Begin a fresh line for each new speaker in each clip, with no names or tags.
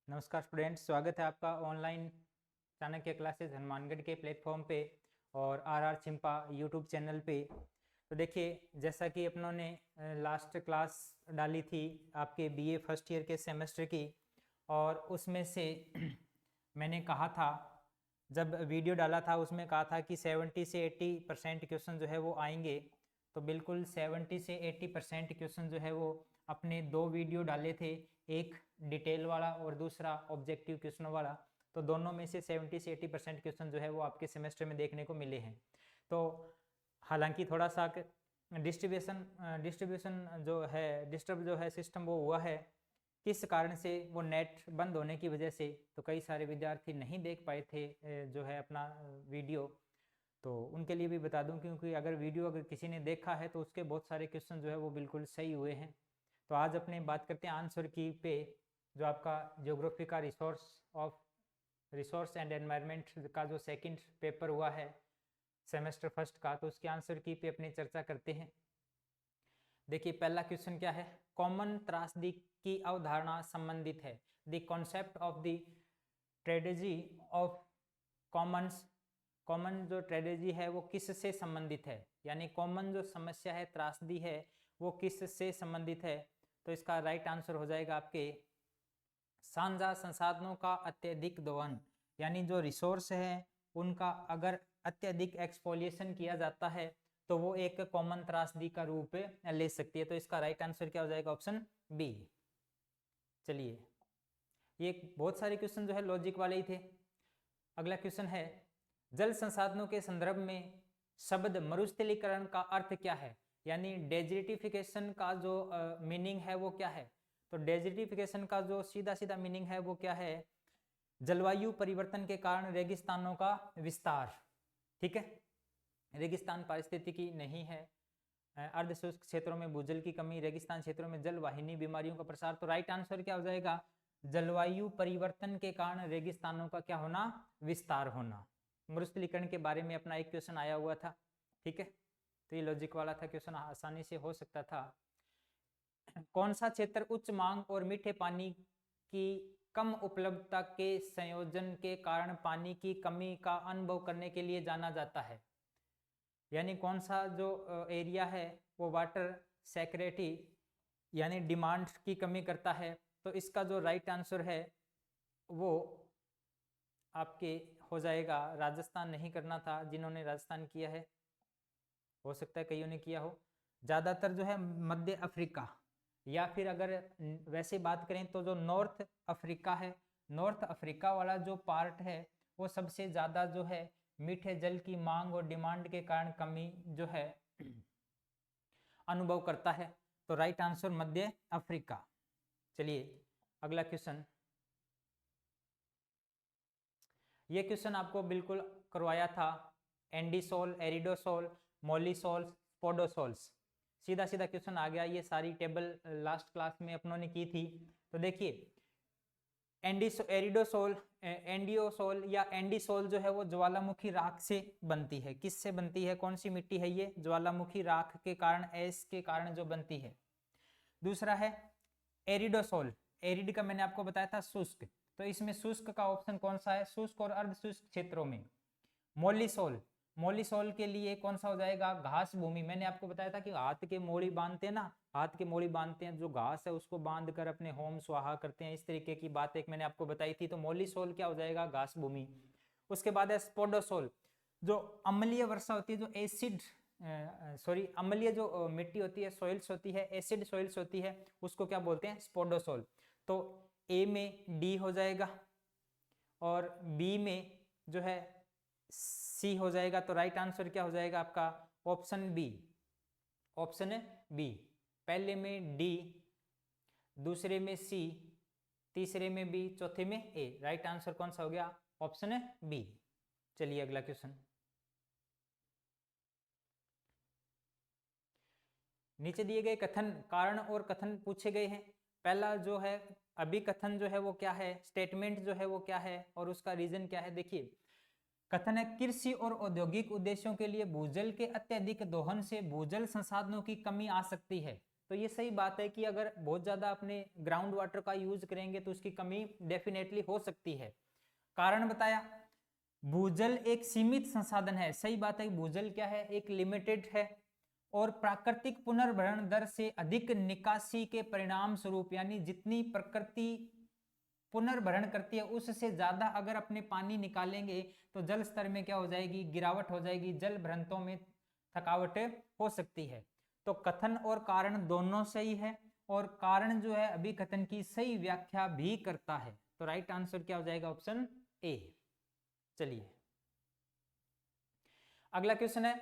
नमस्कार स्टूडेंट्स, स्वागत है आपका ऑनलाइन चाणक्य क्लासेस हनुमानगढ़ के प्लेटफॉर्म पे और आर छिंपा यूट्यूब चैनल पे। तो देखिए, जैसा कि अपनों ने लास्ट क्लास डाली थी आपके बीए फर्स्ट ईयर के सेमेस्टर की, और उसमें से मैंने कहा था, जब वीडियो डाला था उसमें कहा था कि 70 से 80% क्वेश्चन जो है वो आएंगे। तो बिल्कुल 70 से 80% क्वेश्चन जो है वो अपने दो वीडियो डाले थे, एक डिटेल वाला और दूसरा ऑब्जेक्टिव क्वेश्चन वाला। तो दोनों में से 70 से 80% क्वेश्चन जो है वो आपके सेमेस्टर में देखने को मिले हैं। तो हालांकि थोड़ा सा डिस्ट्रीब्यूशन जो है डिस्टर्ब जो है सिस्टम वो हुआ है, किस कारण से, वो नेट बंद होने की वजह से। तो कई सारे विद्यार्थी नहीं देख पाए थे जो है अपना वीडियो। तो उनके लिए भी बता दूं, क्योंकि अगर किसी ने देखा है तो उसके बहुत सारे क्वेश्चन जो है वो बिल्कुल सही हुए हैं। तो आज अपने बात करते हैं आंसर की पे, जो आपका ज्योग्राफी का रिसोर्स एंड एनवायरनमेंट का जो सेकंड पेपर हुआ है सेमेस्टर फर्स्ट का, तो उसके आंसर की पे अपनी चर्चा करते हैं। देखिए, पहला क्वेश्चन क्या है। कॉमन त्रासदी की अवधारणा संबंधित है। The concept of the tragedy of Commons. Common जो ट्रेजेडी है वो किससे संबंधित है, यानी कॉमन जो समस्या है, त्रासदी है, वो किससे संबंधित है। तो इसका राइट आंसर हो जाएगा आपके साझा संसाधनों का अत्यधिक दोहन, यानी जो रिसोर्स है उनका अगर अत्यधिक एक्सपोलिएशन किया जाता है तो वो एक कॉमन त्रासदी का रूप ले सकती है। तो इसका राइट आंसर क्या हो जाएगा, ऑप्शन बी। चलिए, ये बहुत सारे क्वेश्चन जो है लॉजिक वाले ही थे। अगला क्वेश्चन है, जल संसाधनों के संदर्भ में शब्द मरुस्थलीकरण का अर्थ क्या है, यानी डेजर्टिफिकेशन का जो मीनिंग है वो क्या है। तो डेजर्टिफिकेशन का जो सीधा सीधा मीनिंग है वो क्या है, जलवायु परिवर्तन के कारण रेगिस्तानों का विस्तार। ठीक है, रेगिस्तान पारिस्थितिकी नहीं है, अर्धशुष्क क्षेत्रों में भूजल की कमी, रेगिस्तान क्षेत्रों में जल वाहिनी बीमारियों का प्रसार। तो राइट आंसर क्या हो जाएगा, जलवायु परिवर्तन के कारण रेगिस्तानों का क्या होना, विस्तार होना। मरुस्थलीकरण के बारे में अपना एक क्वेश्चन आया हुआ था। ठीक है, तो ये लॉजिक वाला था क्वेश्चन, आसानी से हो सकता था। कौन सा क्षेत्र उच्च मांग और मीठे पानी की कम उपलब्धता के संयोजन के कारण पानी की कमी का अनुभव करने के लिए जाना जाता है, यानी कौन सा जो एरिया है वो वाटर सेक्रेटी यानी डिमांड की कमी करता है। तो इसका जो राइट आंसर है वो आपके हो जाएगा, राजस्थान नहीं करना था, जिन्होंने राजस्थान किया है, हो सकता है कईयों ने किया हो, ज़्यादातर जो है मध्य अफ्रीका, या फिर अगर वैसे बात करें तो जो नॉर्थ अफ्रीका है, नॉर्थ अफ्रीका वाला जो पार्ट है वो सबसे ज़्यादा जो है मीठे जल की मांग और डिमांड के कारण कमी जो है अनुभव करता है। तो राइट आंसर मध्य अफ्रीका। चलिए, अगला क्वेश्चन। ये क्वेश्चन आपको बिल्कुल करवाया था, एंडीसोल, एरिडोसोल, मोलिसोल, स्पोडोसोल्स। सीधा सीधा क्वेश्चन आ गया, ये सारी टेबल लास्ट क्लास में अपनों ने की थी। तो देखिए, एरिडोसोल, एंडियोसोल या एंडीसोल जो है वो ज्वालामुखी राख से बनती है। किससे बनती है, कौन सी मिट्टी है ये, ज्वालामुखी राख के कारण, ऐश के कारण जो बनती है। दूसरा है एरिडोसोल, एरिड का मैंने आपको बताया था शुष्क, तो इसमें शुष्क का ऑप्शन कौन सा है, शुष्क और अर्धशुष्क क्षेत्रों में। मोलिसोल, मोलिसोल के लिए कौन सा हो जाएगा, घास भूमि। मैंने आपको बताया था कि हाथ के मोड़ी बांधते हैं ना, हाथ के मोड़ी बांधते हैं, जो घास है उसको बांध कर अपने होम स्वाहा करते हैं, इस तरीके की बात एक मैंने आपको बताई थी। तो मोलिसोल क्या हो जाएगा, घास भूमि। उसके बाद है स्पोडोसोल, जो अम्लीय वर्षा होती है, जो एसिड अम्लीय जो मिट्टी होती है, सॉइल्स होती है, एसिड सॉइल्स होती है, उसको क्या बोलते हैं, स्पोडोसोल। तो ए में डी हो जाएगा और बी में जो है सी हो जाएगा। तो राइट आंसर क्या हो जाएगा आपका, ऑप्शन बी। ऑप्शन बी, पहले में डी, दूसरे में सी, तीसरे में बी, चौथे में ए। राइट आंसर कौन सा हो गया, ऑप्शन बी। चलिए, अगला क्वेश्चन। नीचे दिए गए कथन, कारण और कथन पूछे गए हैं। पहला जो है अभिकथन जो है वो क्या है, स्टेटमेंट जो है वो क्या है और उसका रीजन क्या है। देखिए, कथन है, कृषि और औद्योगिक उद्देश्यों के लिए भूजल के अत्यधिक दोहन से भूजल संसाधनों की कमी आ सकती है। तो ये सही बात है कि अगर बहुत ज्यादा अपने ग्राउंड वाटर का यूज करेंगे तो उसकी कमी डेफिनेटली हो सकती है। कारण बताया, भूजल एक सीमित संसाधन है, सही बात है, भूजल क्या है, एक लिमिटेड है, और प्राकृतिक पुनर्भरण दर से अधिक निकासी के परिणाम स्वरूप, यानी जितनी प्रकृति पुनर्भरण करती है उससे ज्यादा अगर अपने पानी निकालेंगे तो जल स्तर में क्या हो जाएगी, गिरावट हो जाएगी, जल भ्रंतों में थकावट हो सकती है। तो कथन और कारण दोनों सही है, और कारण जो है अभिकथन की सही व्याख्या भी करता है। तो राइट आंसर क्या हो जाएगा, ऑप्शन ए। चलिए अगला क्वेश्चन है,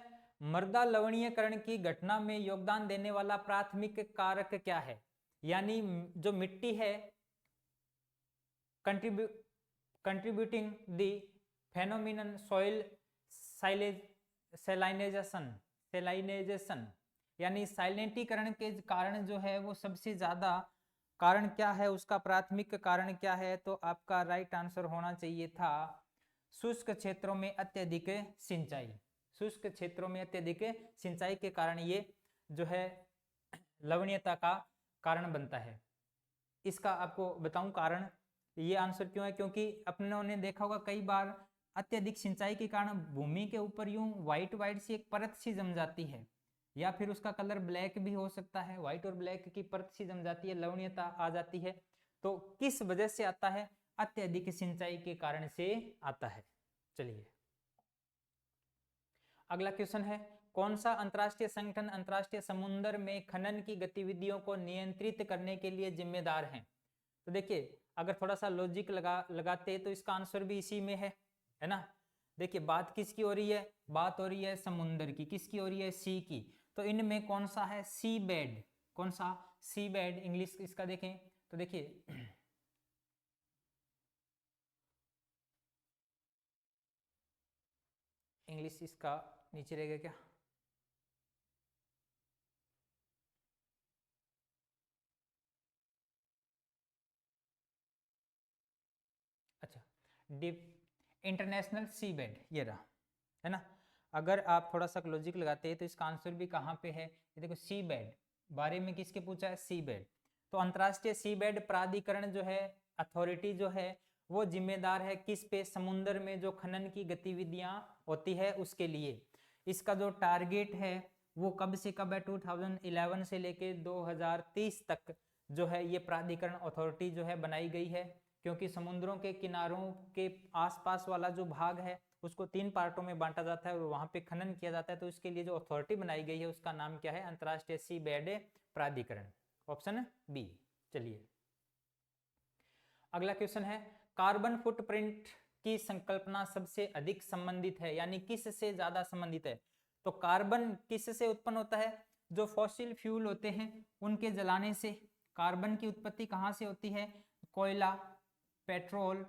मृदा लवणीयकरण की घटना में योगदान देने वाला प्राथमिक कारक क्या है? यानी जो मिट्टी है, contributing the phenomenon soil salinization, यानी साइलेंटीकरण के कारण जो है वो सबसे ज्यादा कारण क्या है, उसका प्राथमिक कारण क्या है? तो आपका राइट आंसर होना चाहिए था शुष्क क्षेत्रों में अत्यधिक सिंचाई। शुष्क क्षेत्रों में अत्यधिक सिंचाई के कारण ये जो है लवणीयता का कारण बनता है। इसका आपको बताऊं कारण, ये आंसर क्यों है, क्योंकि अपनों ने देखा होगा कई बार अत्यधिक सिंचाई के कारण भूमि के ऊपर यूं व्हाइट व्हाइट सी एक परत सी जम जाती है, या फिर उसका कलर ब्लैक भी हो सकता है, व्हाइट और ब्लैक की परत सी जम जाती है, लवणीयता आ जाती है। तो किस वजह से आता है? अत्यधिक सिंचाई के कारण से आता है। चलिए अगला क्वेश्चन है, कौन सा अंतरराष्ट्रीय संगठन अंतरराष्ट्रीय समुद्र में खनन की गतिविधियों को नियंत्रित करने के लिए जिम्मेदार है? तो देखिए अगर थोड़ा सा लॉजिक लगाते तो इसका आंसर भी इसी में है ना। देखिए बात किसकी हो रही है, बात हो रही है समुद्र की, किसकी हो रही है, सी की। तो इनमें कौन सा है, सी बेड, कौन सा, सी बेड। इंग्लिश इसका देखें तो देखिए इंग्लिश इसका नीचे रहेगा क्या, अच्छा डिप इंटरनेशनल सी बेड, ये रहा, है ना। अगर आप थोड़ा सा लॉजिक लगाते हैं तो इसका आंसर भी कहाँ पे है, ये देखो सी बेड बारे में किसके पूछा है, सी बेड। तो अंतरराष्ट्रीय सी बेड प्राधिकरण जो है, अथॉरिटी जो है, वो जिम्मेदार है किस पे, समुद्र में जो खनन की गतिविधियां होती है उसके लिए। इसका जो टारगेट है वो कब से कब है, 2011 से लेके 2030 तक जो है ये प्राधिकरण अथॉरिटी जो है बनाई गई है। क्योंकि समुद्रों के किनारों के आसपास वाला जो भाग है उसको 3 पार्टों में बांटा जाता है और वहां पे खनन किया जाता है। तो इसके लिए जो अथॉरिटी बनाई गई है उसका नाम क्या है, अंतरराष्ट्रीय सी बेड प्राधिकरण, ऑप्शन बी। चलिए अगला क्वेश्चन है, कार्बन फुटप्रिंट की संकल्पना सबसे अधिक संबंधित है, यानी किस से ज्यादा संबंधित है? तो कार्बन किस से उत्पन्न होता है, जो फॉसिल फ्यूल होते हैं उनके जलाने से। कार्बन की उत्पत्ति कहाँ से होती है, कोयला, पेट्रोल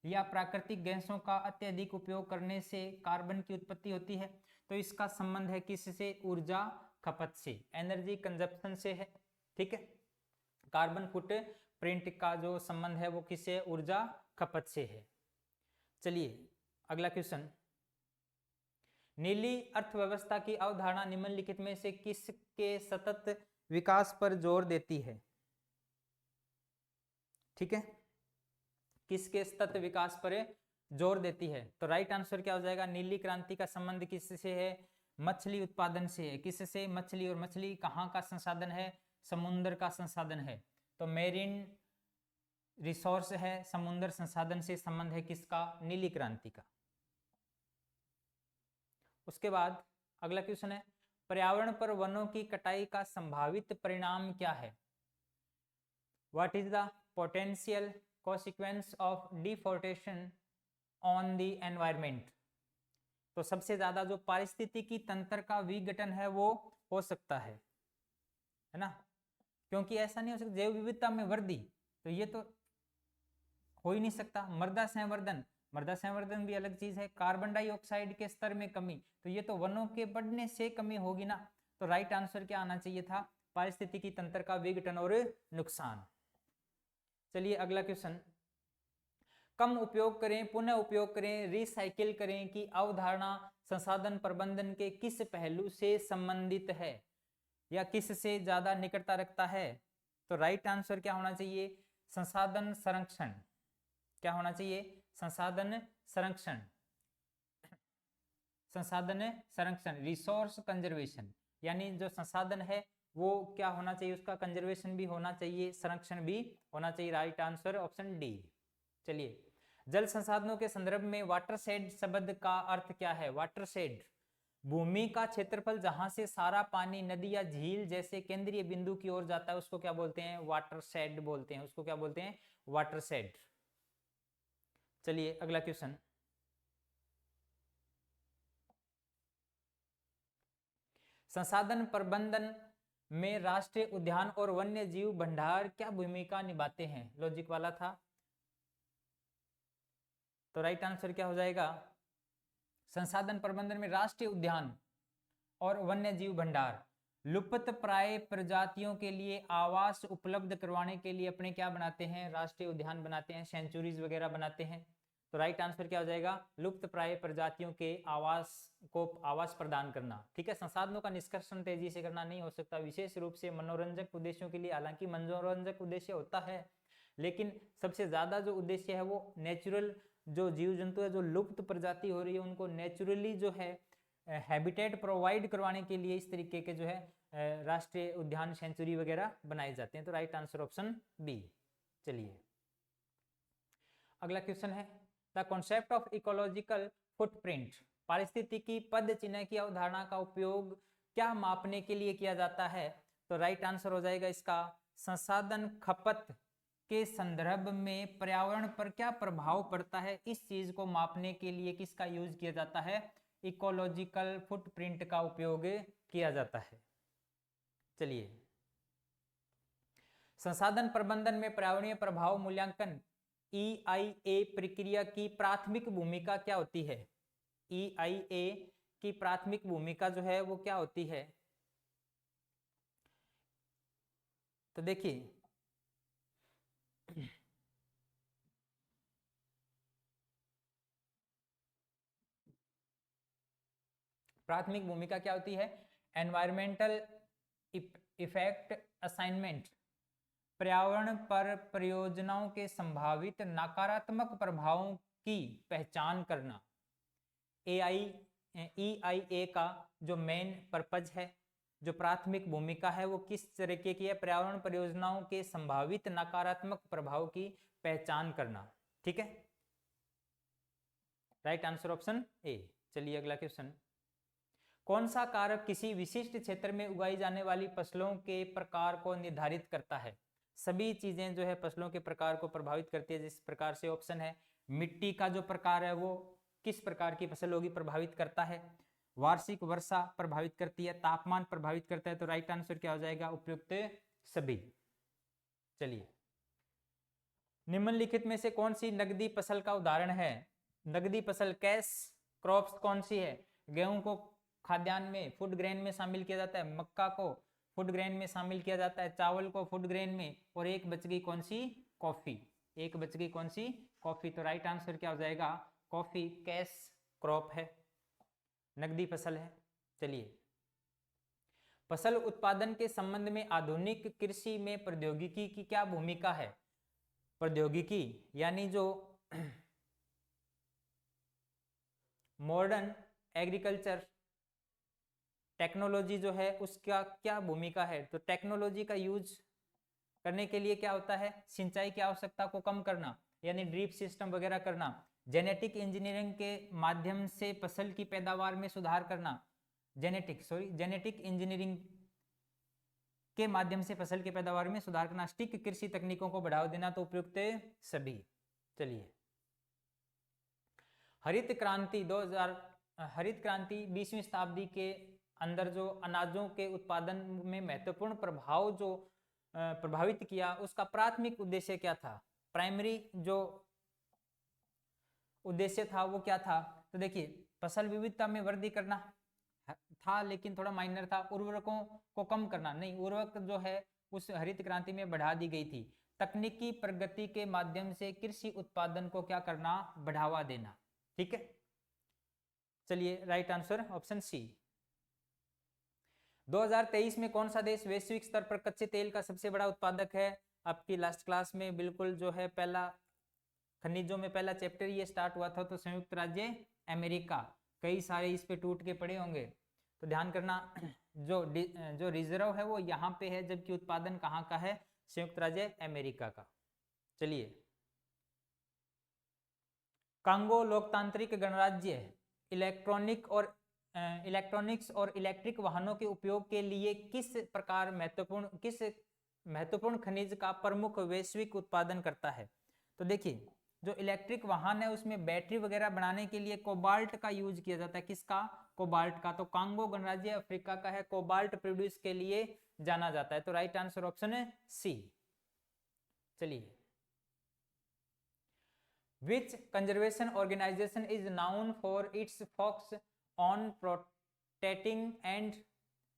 या प्राकृतिक गैसों का अत्यधिक उपयोग करने से कार्बन की उत्पत्ति होती है। तो इसका संबंध है किससे, ऊर्जा खपत से, एनर्जी कंजप्शन से है। ठीक है, कार्बन फुट प्रिंट का जो संबंध है वो किससे, ऊर्जा खपत से है। चलिए अगला क्वेश्चन, नीली अर्थव्यवस्था की अवधारणा निम्नलिखित में से किसके सतत विकास पर जोर देती है? ठीक है, किसके सतत विकास पर जोर देती है? तो राइट आंसर क्या हो जाएगा, नीली क्रांति का संबंध किससे है, मछली उत्पादन से है। किससे, मछली, और मछली कहाँ का संसाधन है, समुद्र का संसाधन है। तो मेरीन रिसोर्स है, समुद्र संसाधन से संबंध है किसका, नीली क्रांति का। उसके बाद अगला क्वेश्चन है, पर्यावरण पर वनों की कटाई का संभावित परिणाम क्या है? What is the potential consequence of deforestation on the environment? तो सबसे ज्यादा जो पारिस्थितिकी तंत्र का विघटन है वो हो सकता है ना, क्योंकि ऐसा नहीं हो सकता जैव विविधता में वृद्धि, तो ये तो हो ही नहीं सकता। मृदा संवर्धन, मृदा संवर्धन भी अलग चीज है। कार्बन डाइऑक्साइड के स्तर में कमी, तो ये तो वनों के बढ़ने से कमी होगी ना। तो राइट आंसर क्या आना चाहिए था, पारिस्थितिकी तंत्र का विघटन और नुकसान। चलिए अगला क्वेश्चन, कम उपयोग करें, पुनः उपयोग करें, रिसाइकिल करें की अवधारणा संसाधन प्रबंधन के किस पहलू से संबंधित है? या किस से ज्यादा निकटता रखता है? तो राइट आंसर क्या होना चाहिए? संसाधन संरक्षण। क्या होना चाहिए? संसाधन संरक्षण। संसाधन संरक्षण, रिसोर्स कंजर्वेशन, यानी जो संसाधन है वो क्या होना चाहिए? उसका कंजर्वेशन भी होना चाहिए, संरक्षण भी होना चाहिए। Right answer option D. चलिए, जल संसाधनों के संदर्भ में वाटरशेड शब्द का अर्थ क्या है? वाटरशेड, भूमि का क्षेत्रफल जहां से सारा पानी नदी या झील जैसे केंद्रीय बिंदु की ओर जाता है उसको क्या बोलते हैं? वाटरशेड बोलते हैं। उसको क्या बोलते हैं? वाटरशेड। चलिए अगला क्वेश्चन, संसाधन प्रबंधन में राष्ट्रीय उद्यान और वन्य जीव भंडार क्या भूमिका निभाते हैं? लॉजिक वाला था। तो राइट आंसर क्या हो जाएगा? संसाधन प्रबंधन में राष्ट्रीय उद्यान और वन्य जीव भंडार लुप्त प्राय प्रजातियों के लिए आवास उपलब्ध करवाने के लिए अपने क्या बनाते हैं? राष्ट्रीय उद्यान बनाते हैं, सेंचुरीज वगैरह बनाते हैं। तो राइट आंसर क्या हो जाएगा? लुप्त प्राय प्रजातियों के आवास प्रदान करना। ठीक है, संसाधनों का निष्कर्षण तेजी से करना नहीं हो सकता, विशेष रूप से मनोरंजक उद्देश्यों के लिए। हालांकि मनोरंजक उद्देश्य होता है, लेकिन सबसे ज्यादा जो उद्देश्य है वो नेचुरल, जो जीव जंतु है जो लुप्त प्रजाति हो रही है उनको नेचुरली जो है हैबिटेट प्रोवाइड करवाने के लिए इस तरीके के जो है राष्ट्रीय उद्यान, सेंचुरी वगैरह बनाए जाते हैं। तो राइट आंसर ऑप्शन बी। चलिए अगला क्वेश्चन है, the concept of ecological footprint, पारिस्थितिकी पद चिन्ह की अवधारणा का उपयोग क्या मापने के लिए किया जाता है? तो राइट आंसर हो जाएगा इसका, संसाधन खपत के संदर्भ में पर्यावरण पर क्या प्रभाव पड़ता है इस चीज को मापने के लिए किसका यूज किया जाता है? इकोलॉजिकल फुटप्रिंट का उपयोग किया जाता है। चलिए, संसाधन प्रबंधन में पर्यावरणीय प्रभाव मूल्यांकन EIA प्रक्रिया की प्राथमिक भूमिका क्या होती है? EIA की प्राथमिक भूमिका जो है वो क्या होती है? तो देखिए, प्राथमिक भूमिका क्या होती है? एनवायरमेंटल इफेक्ट असाइनमेंट, पर्यावरण पर परियोजनाओं के संभावित नकारात्मक प्रभावों की पहचान करना। EIA का जो मेन पर्पज है, जो प्राथमिक भूमिका है वो किस तरीके की है? पर्यावरण परियोजनाओं के संभावित नकारात्मक प्रभाव की पहचान करना। ठीक है, राइट आंसर ऑप्शन ए। चलिए अगला क्वेश्चन, कौन सा कारक किसी विशिष्ट क्षेत्र में उगाई जाने वाली फसलों के प्रकार को निर्धारित करता है? सभी चीजें जो है फसलों के प्रकार को प्रभावित करती है। जिस प्रकार से ऑप्शन है, मिट्टी का जो प्रकार है वो किस प्रकार की फसल होगी प्रभावित करता है, वार्षिक वर्षा प्रभावित करती है, तापमान प्रभावित करता है। तो राइट आंसर क्या हो जाएगा? उपयुक्त सभी। चलिए, निम्नलिखित में से कौन सी नकदी फसल का उदाहरण है? नकदी फसल कैश क्रॉप्स कौन सी है? गेहूं को खाद्यान्न में, फूड ग्रेन में शामिल किया जाता है, मक्का को फूड ग्रेन में शामिल किया जाता है, चावल को फूड ग्रेन में, और एक बच गई कौन सी? कॉफी। एक बच गई कौन सी? कॉफी। तो राइट आंसर क्या हो जाएगा? कॉफी कैश क्रॉप है, नकदी फसल है। चलिए, फसल उत्पादन के संबंध में आधुनिक कृषि में प्रौद्योगिकी की क्या भूमिका है? प्रौद्योगिकी यानी जो मॉडर्न एग्रीकल्चर टेक्नोलॉजी जो है उसका क्या भूमिका है? तो टेक्नोलॉजी का यूज करने के लिए क्या होता है? सिंचाई की आवश्यकता को कम करना, यानी ड्रिप सिस्टम वगैरह करना, जेनेटिक इंजीनियरिंग के माध्यम से फसल की पैदावार में सुधार करना, जेनेटिक इंजीनियरिंग के माध्यम से फसल की पैदावार में सुधार करना, स्टिक कृषि तकनीकों को बढ़ावा देना। तो उपयुक्त सभी। चलिए, हरित क्रांति 20वीं शताब्दी के अंदर जो अनाजों के उत्पादन में महत्वपूर्ण प्रभाव जो प्रभावित किया उसका प्राथमिक उद्देश्य क्या था? प्राइमरी जो उद्देश्य था वो क्या था? तो देखिए, फसल विविधता में वृद्धि करना था, लेकिन थोड़ा माइनर था। उर्वरकों को कम करना नहीं, उर्वरक जो है उस हरित क्रांति में बढ़ा दी गई थी। तकनीकी प्रगति के माध्यम से कृषि उत्पादन को क्या करना? बढ़ावा देना। ठीक है, चलिए राइट आंसर ऑप्शन सी। 2023 में कौन सा देश वैश्विक स्तर पर कच्चे तेल का सबसे बड़ा उत्पादक है? आपकी लास्ट क्लास में बिल्कुल जो है पहला खनिजों में पहला चैप्टर ये स्टार्ट हुआ था, तो संयुक्त राज्य अमेरिका। कई सारे इस पे टूट के पड़े होंगे, तो ध्यान करना। जो रिजर्व है वो यहाँ पे है, जबकि उत्पादन कहाँ का है? संयुक्त राज्य अमेरिका का। चलिए, कांगो लोकतांत्रिक गणराज्य इलेक्ट्रॉनिक्स और इलेक्ट्रिक वाहनों के उपयोग के लिए किस महत्वपूर्ण खनिज का प्रमुख वैश्विक उत्पादन करता है? तो देखिए, जो इलेक्ट्रिक वाहन है उसमें बैटरी वगैरह बनाने के लिए कोबाल्ट का यूज किया जाता है। किसका? कोबाल्ट का। तो कांगो गणराज्य अफ्रीका का है, कोबाल्ट प्रोड्यूस के लिए जाना जाता है। तो राइट आंसर ऑप्शन है सी। चलिए, Which conservation organization is known for its focus on protecting and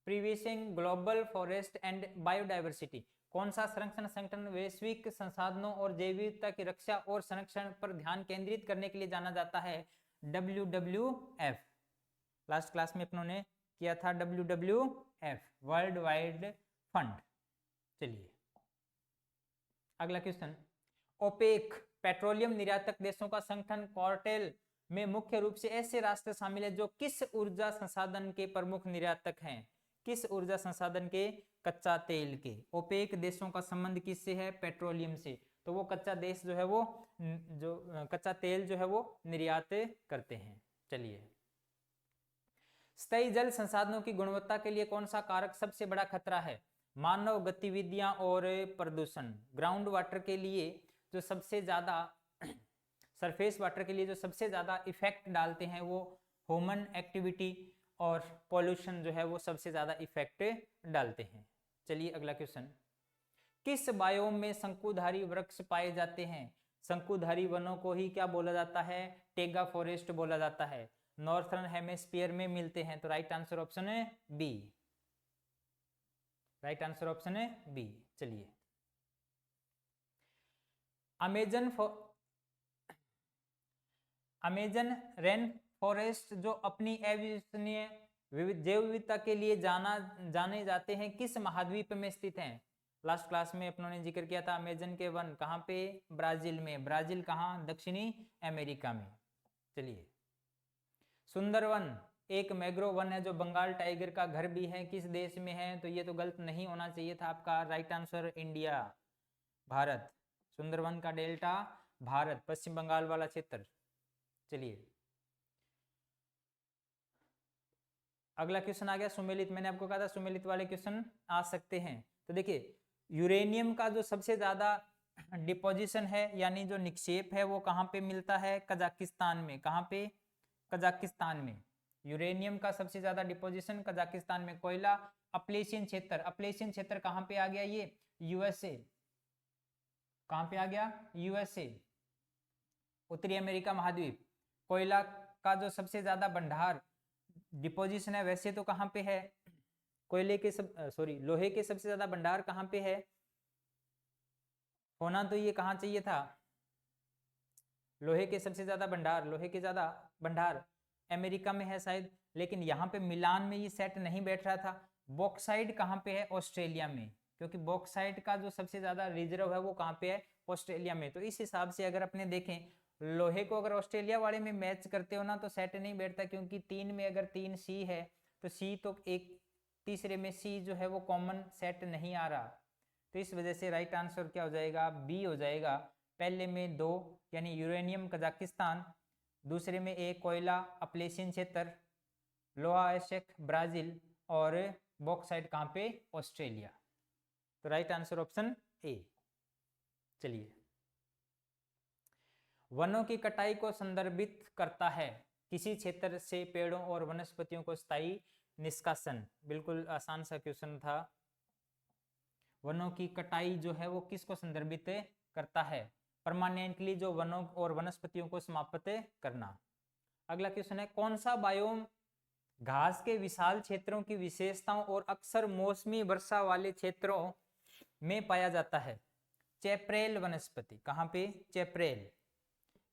preserving global forest and biodiversity? कौन सा संरक्षण संगठन वैश्विक संसाधनों और जैव विविधता की रक्षा और संरक्षण पर ध्यान केंद्रित करने के लिए जाना जाता है? WWF। लास्ट क्लास में अपनों ने किया था WWF, वर्ल्ड वाइड फंड। चलिए, अगला क्वेश्चन। ओपेक पेट्रोलियम निर्यातक देशों का संगठन कार्टेल में मुख्य रूप से ऐसे राष्ट्र शामिल है जो किस ऊर्जा संसाधन के प्रमुख निर्यातक हैं? किस ऊर्जा संसाधन के? कच्चा तेल के। ओपेक देशों का संबंध किससे है? पेट्रोलियम से। तो वो कच्चा देश जो है वो जो कच्चा तेल जो है वो निर्यात करते हैं। चलिए, स्थायी जल संसाधनों की गुणवत्ता के लिए कौन सा कारक सबसे बड़ा खतरा है? मानव गतिविधियां और प्रदूषण। ग्राउंड वाटर के लिए जो सबसे ज्यादा सरफेस वाटर के लिए जो सबसे ज्यादा इफेक्ट डालते हैं वो ह्यूमन एक्टिविटी और पॉल्यूशन जो है वो सबसे ज्यादा इफेक्ट डालते हैं। चलिए, अगला क्वेश्चन। किस बायोम में शंकुधारी वृक्ष पाए जाते हैं? शंकुधारी वनों को ही क्या बोला जाता है? टेगा फॉरेस्ट बोला जाता है। नॉर्थर्न हेमिस्फीयर में मिलते हैं। तो राइट आंसर ऑप्शन है बी। राइट आंसर ऑप्शन है बी। चलिए, अमेजन रेन फॉरेस्ट जो अपनी अविश्वसनीय जैव विविधता के लिए जाने जाते हैं किस महाद्वीप में स्थित हैं? लास्ट क्लास में अपनों ने जिक्र किया था अमेजन के वन कहाँ पे? ब्राजील में। ब्राजील कहाँ? दक्षिणी अमेरिका में। चलिए, सुंदरवन एक मैंग्रोव वन है जो बंगाल टाइगर का घर भी है, किस देश में है? तो ये तो गलत नहीं होना चाहिए था आपका। Right answer India, Bharat. Sundarban का डेल्टा भारत, पश्चिम बंगाल वाला क्षेत्र। चलिए, अगला क्वेश्चन आ गया सुमेलित। मैंने आपको कहा था सुमेलित वाले क्वेश्चन आ सकते हैं। तो देखिए, यूरेनियम का जो सबसे ज्यादा डिपोजिशन है यानी जो निक्षेप है वो कहाँ पे मिलता है? कजाकिस्तान में। कहाँ पे? कजाकिस्तान में। यूरेनियम का सबसे ज्यादा डिपोजिशन कजाकिस्तान में। कोयला अपलेशियन क्षेत्र। अपलेशियन क्षेत्र कहाँ पे आ गया? ये यूएसए। कहाँ पे आ गया? यूएसए, उत्तरी अमेरिका महाद्वीप। कोयला का जो सबसे ज्यादा भंडार डिपोजिशन है वैसे तो कहाँ पे है? लोहे के सबसे ज्यादा भंडार कहाँ पे है? होना तो ये कहाँ चाहिए था? लोहे के सबसे ज्यादा भंडार अमेरिका में है शायद, लेकिन यहाँ पे मिलान में ये सेट नहीं बैठ रहा था। बॉक्साइट कहाँ पे है? ऑस्ट्रेलिया में, क्योंकि बॉक्साइट का जो सबसे ज्यादा रिजर्व है वो कहाँ पे है? ऑस्ट्रेलिया में। तो इस हिसाब से अगर अपने देखें लोहे को अगर ऑस्ट्रेलिया वाले में मैच करते हो ना तो सेट नहीं बैठता, क्योंकि 3 में अगर 3 सी है तो सी तो एक तीसरे में सी जो है वो कॉमन सेट नहीं आ रहा। तो इस वजह से राइट आंसर क्या हो जाएगा? बी हो जाएगा। पहले में 2 यानी यूरेनियम कजाकिस्तान, दूसरे में एक कोयला अपलेशियन क्षेत्र, लोहा एशेक ब्राजील और बॉक्साइट कहाँ पे? ऑस्ट्रेलिया। तो राइट आंसर ऑप्शन ए। चलिए, वनों की कटाई को संदर्भित करता है किसी क्षेत्र से पेड़ों और वनस्पतियों को स्थायी निष्कासन। बिल्कुल आसान सा क्वेश्चन था। वनों की कटाई जो है वो किसको संदर्भित करता है? परमानेंटली जो वनों और वनस्पतियों को समाप्त करना। अगला क्वेश्चन है, कौन सा बायोम घास के विशाल क्षेत्रों की विशेषताओं और अक्सर मौसमी वर्षा वाले क्षेत्रों में पाया जाता है? चैप्रेल वनस्पति। कहाँ पे? चैप्रेल।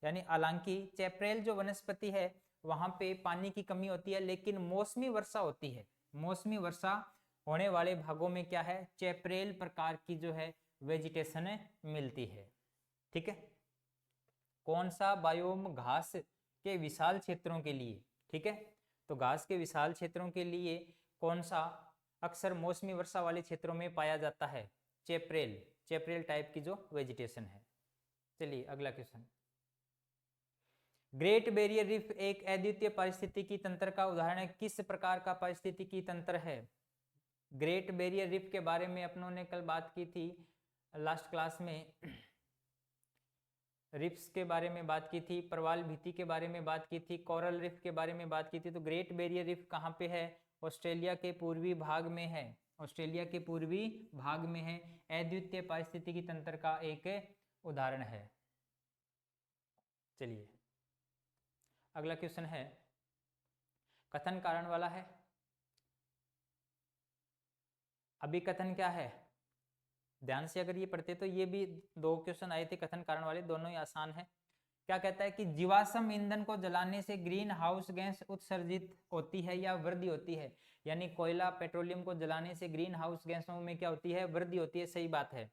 यानी हालांकि चैप्रेल जो वनस्पति है वहां पे पानी की कमी होती है लेकिन मौसमी वर्षा होती है। मौसमी वर्षा होने वाले भागों में क्या है, चैपरेल प्रकार की जो है वेजिटेशन मिलती है। ठीक है, कौन सा बायोम घास के विशाल क्षेत्रों के लिए, ठीक है, तो घास के विशाल क्षेत्रों के लिए कौन सा अक्सर मौसमी वर्षा वाले क्षेत्रों में पाया जाता है, चैपरेल, चैपरेल टाइप की जो वेजिटेशन है। चलिए अगला क्वेश्चन, ग्रेट बैरियर रीफ एक अद्वितीय पारिस्थितिकी तंत्र का उदाहरण है, किस प्रकार का पारिस्थितिकी तंत्र है? ग्रेट बैरियर रीफ के बारे में अपनों ने कल बात की थी लास्ट क्लास में, रिफ्स के बारे में बात की थी, प्रवाल भित्ति के बारे में बात की थी, कोरल रिफ के बारे में बात की थी। तो ग्रेट बैरियर रिफ कहाँ पे है? ऑस्ट्रेलिया के पूर्वी भाग में है, ऑस्ट्रेलिया के पूर्वी भाग में है, अद्वितीय पारिस्थितिकी तंत्र का एक उदाहरण है। चलिए अगला क्वेश्चन है, कथन कारण वाला है। अभी कथन क्या है, ध्यान से अगर ये पढ़ते तो ये भी 2 क्वेश्चन आए थे कथन कारण वाले, दोनों ही आसान है। क्या कहता है कि जीवाश्म ईंधन को जलाने से ग्रीन हाउस गैस उत्सर्जित होती है या वृद्धि होती है? यानी कोयला पेट्रोलियम को जलाने से ग्रीन हाउस गैसों में क्या होती है, वृद्धि होती है, सही बात है।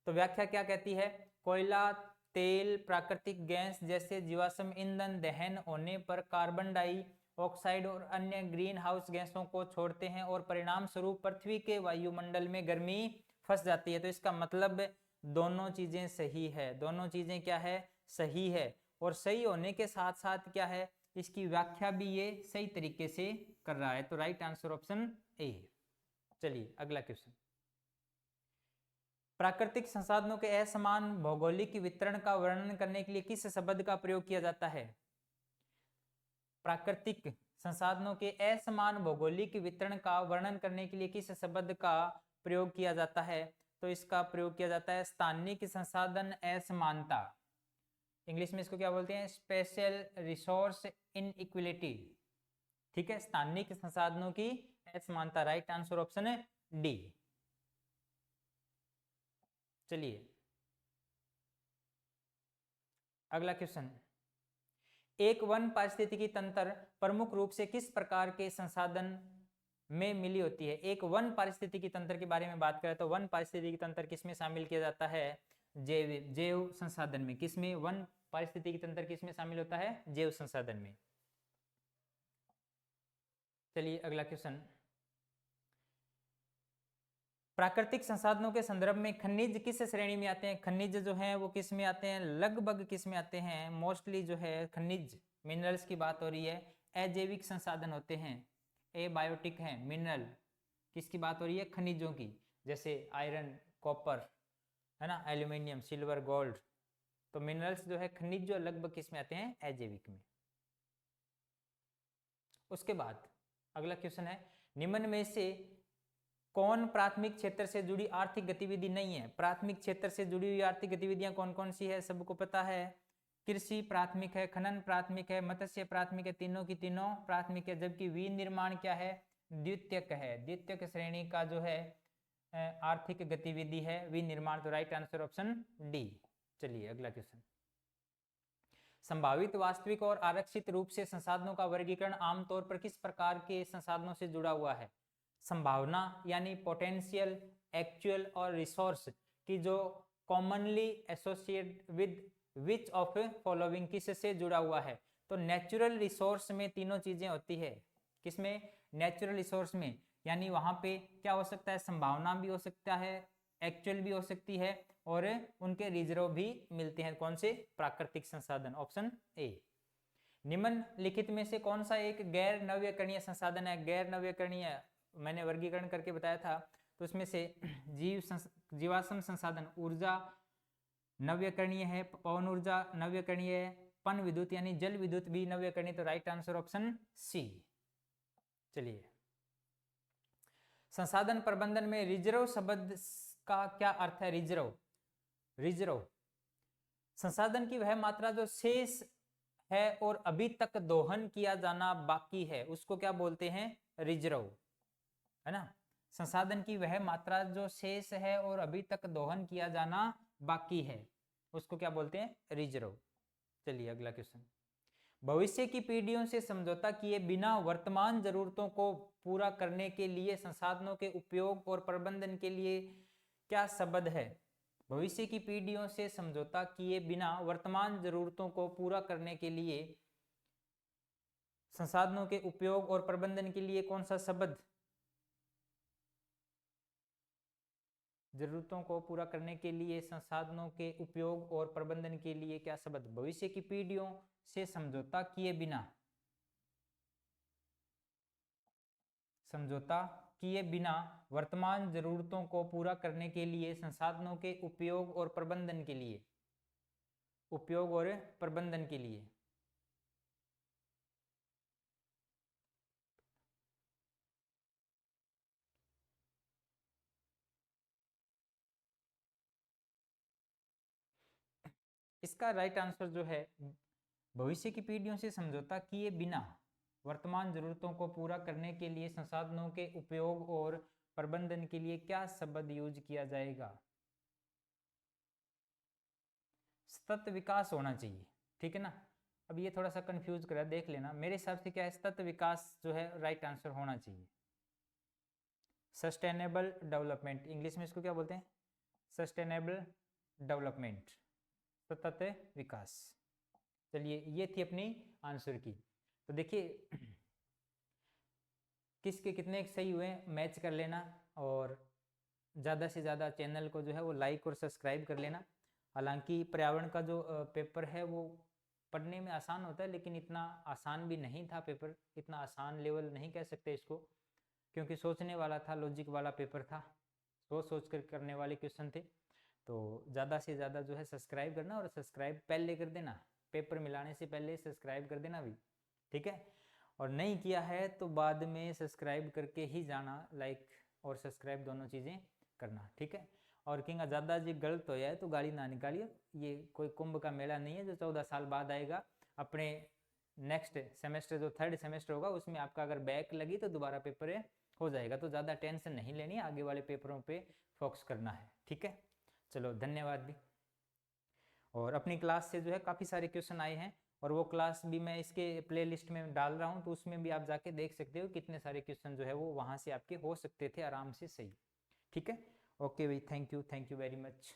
तो व्याख्या क्या कहती है, कोयला, तेल, प्राकृतिक गैस जैसे जीवाश्म ईंधन दहन होने पर कार्बन डाइऑक्साइड और अन्य ग्रीन हाउस गैसों को छोड़ते हैं और परिणाम स्वरूप पृथ्वी के वायुमंडल में गर्मी फंस जाती है। तो इसका मतलब दोनों चीजें सही है, दोनों चीजें क्या है, सही है। और सही होने के साथ साथ क्या है, इसकी व्याख्या भी ये सही तरीके से कर रहा है। तो राइट आंसर ऑप्शन ए। चलिए अगला क्वेश्चन, प्राकृतिक संसाधनों के असमान भौगोलिक वितरण का वर्णन करने के लिए किस शब्द का प्रयोग किया जाता है? प्राकृतिक संसाधनों के असमान भौगोलिक वितरण का वर्णन करने के लिए किस शब्द का प्रयोग किया जाता है? तो इसका प्रयोग किया जाता है स्थानिक संसाधन असमानता। इंग्लिश में इसको क्या बोलते हैं, स्पेशल रिसोर्स इनइक्वलिटी। ठीक है, स्थानिक संसाधनों की असमानता। राइट आंसर ऑप्शन है डी। चलिए अगला क्वेश्चन, एक वन पारिस्थितिकी तंत्र प्रमुख रूप से किस प्रकार के संसाधन में मिली होती है? एक वन पारिस्थितिकी तंत्र के बारे में बात करें तो वन पारिस्थितिकी तंत्र किसमें शामिल किया जाता है? जैव संसाधन में। किसमें? वन पारिस्थितिकी तंत्र किसमें शामिल होता है? जैव संसाधन में। चलिए अगला क्वेश्चन, प्राकृतिक संसाधनों के संदर्भ में खनिज किस श्रेणी में आते हैं? खनिज जो हैं वो किस में आते हैं? लगभग किस में आते हैं? मोस्टली जो है खनिज, मिनरल्स की बात हो रही है, अजैविक संसाधन होते हैं, एबायोटिक हैं। मिनरल किसकी बात हो रही है? खनिजों की, जैसे आयरन, कॉपर, है ना, एल्यूमिनियम, सिल्वर, गोल्ड। तो मिनरल्स जो है खनिज जो लगभग किस में आते हैं? अजैविक में। उसके बाद अगला क्वेश्चन है, निम्न में से कौन प्राथमिक क्षेत्र से जुड़ी आर्थिक गतिविधि नहीं है? प्राथमिक क्षेत्र से जुड़ी हुई आर्थिक गतिविधियां कौन कौन सी है? सबको पता है, कृषि प्राथमिक है, खनन प्राथमिक है, मत्स्य प्राथमिक है, तीनों की तीनों प्राथमिक है। जबकि विनिर्माण क्या है? द्वितीयक है, द्वितीयक श्रेणी का जो है आर्थिक गतिविधि है विनिर्माण। तो राइट आंसर ऑप्शन डी। चलिए अगला क्वेश्चन, संभावित, वास्तविक और आरक्षित रूप से संसाधनों का वर्गीकरण आमतौर पर किस प्रकार के संसाधनों से जुड़ा हुआ है? संभावना यानी पोटेंशियल, एक्चुअल और रिसोर्स की जो commonly associate with which of following किससे जुड़ा हुआ है? तो नेचुरल रिसोर्स में तीनों चीजें होती है। किसमें? नेचुरल रिसोर्स में। यानी वहां पे क्या हो सकता है? संभावना भी हो सकता है, एक्चुअल भी हो सकती है, और उनके रिजर्व भी मिलते हैं। कौन से? प्राकृतिक संसाधन, ऑप्शन ए। निम्नलिखित में से कौन सा एक गैर नवीकरणीय संसाधन है? गैर नवीकरणीय मैंने वर्गीकरण करके बताया था, तो उसमें से जीवाश्म संसाधन, ऊर्जा नवीकरणीय है, पवन ऊर्जा नवीकरणीय है, पन विद्युत यानी जल विद्युत भी नवीकरणीय। तो राइट आंसर ऑप्शन सी। चलिए, संसाधन प्रबंधन में रिजर्व शब्द का क्या अर्थ है? रिजर्व, रिजर्व संसाधन की वह मात्रा जो शेष है और अभी तक दोहन किया जाना बाकी है, उसको क्या बोलते हैं? रिजर्व, है ना। संसाधन की वह मात्रा जो शेष है और अभी तक दोहन किया जाना बाकी है, उसको क्या बोलते हैं? रिजर्व। चलिए अगला क्वेश्चन, भविष्य की पीढ़ियों से समझौता किए बिना वर्तमान जरूरतों को पूरा करने के लिए संसाधनों के उपयोग और प्रबंधन के लिए क्या संबद्ध है? भविष्य की पीढ़ियों से समझौता किए बिना वर्तमान जरूरतों को पूरा करने के लिए संसाधनों के उपयोग और प्रबंधन के लिए कौन सा संबद्ध? जरूरतों को पूरा करने के लिए संसाधनों के उपयोग और प्रबंधन के लिए क्या संबद्ध? भविष्य की पीढ़ियों से समझौता किए बिना वर्तमान जरूरतों को पूरा करने के लिए संसाधनों के उपयोग और प्रबंधन के लिए इसका राइट आंसर जो है, भविष्य की पीढ़ियों से समझौता किए बिना वर्तमान जरूरतों को पूरा करने के लिए संसाधनों के उपयोग और प्रबंधन के लिए क्या शब्द यूज किया जाएगा? सतत विकास होना चाहिए, ठीक है ना। अब ये थोड़ा सा कंफ्यूज कर देख लेना, मेरे हिसाब से क्या है, सतत विकास जो है राइट आंसर होना चाहिए। सस्टेनेबल डेवलपमेंट, इंग्लिश में इसको क्या बोलते हैं? सस्टेनेबल डेवलपमेंट, सतत विकास। चलिए, ये थी अपनी आंसर की। तो देखिए किसके कितने सही हुए मैच कर लेना, और ज़्यादा से ज़्यादा चैनल को जो है वो लाइक और सब्सक्राइब कर लेना। हालांकि पर्यावरण का जो पेपर है वो पढ़ने में आसान होता है, लेकिन इतना आसान भी नहीं था पेपर, इतना आसान लेवल नहीं कह सकते इसको, क्योंकि सोचने वाला था, लॉजिक वाला पेपर था, सोच कर करने वाले क्वेश्चन थे। तो ज़्यादा से ज़्यादा जो है सब्सक्राइब करना, और सब्सक्राइब पहले कर देना, पेपर मिलाने से पहले सब्सक्राइब कर देना भी, ठीक है। और नहीं किया है तो बाद में सब्सक्राइब करके ही जाना, लाइक और सब्सक्राइब दोनों चीज़ें करना, ठीक है। और कहेंगे ज़्यादा जी गलत हो जाए तो गाली ना निकालिए, ये कोई कुंभ का मेला नहीं है जो 14 साल बाद आएगा। अपने नेक्स्ट सेमेस्टर जो थर्ड सेमेस्टर होगा उसमें आपका अगर बैक लगी तो दोबारा पेपर हो जाएगा, तो ज़्यादा टेंशन नहीं लेनी, आगे वाले पेपरों पे फोकस करना है, ठीक है। चलो, धन्यवाद भी। और अपनी क्लास से जो है काफ़ी सारे क्वेश्चन आए हैं, और वो क्लास भी मैं इसके प्लेलिस्ट में डाल रहा हूँ, तो उसमें भी आप जाके देख सकते हो कितने सारे क्वेश्चन जो है वो वहाँ से आपके हो सकते थे आराम से सही, ठीक है। ओके भाई, थैंक यू वेरी मच।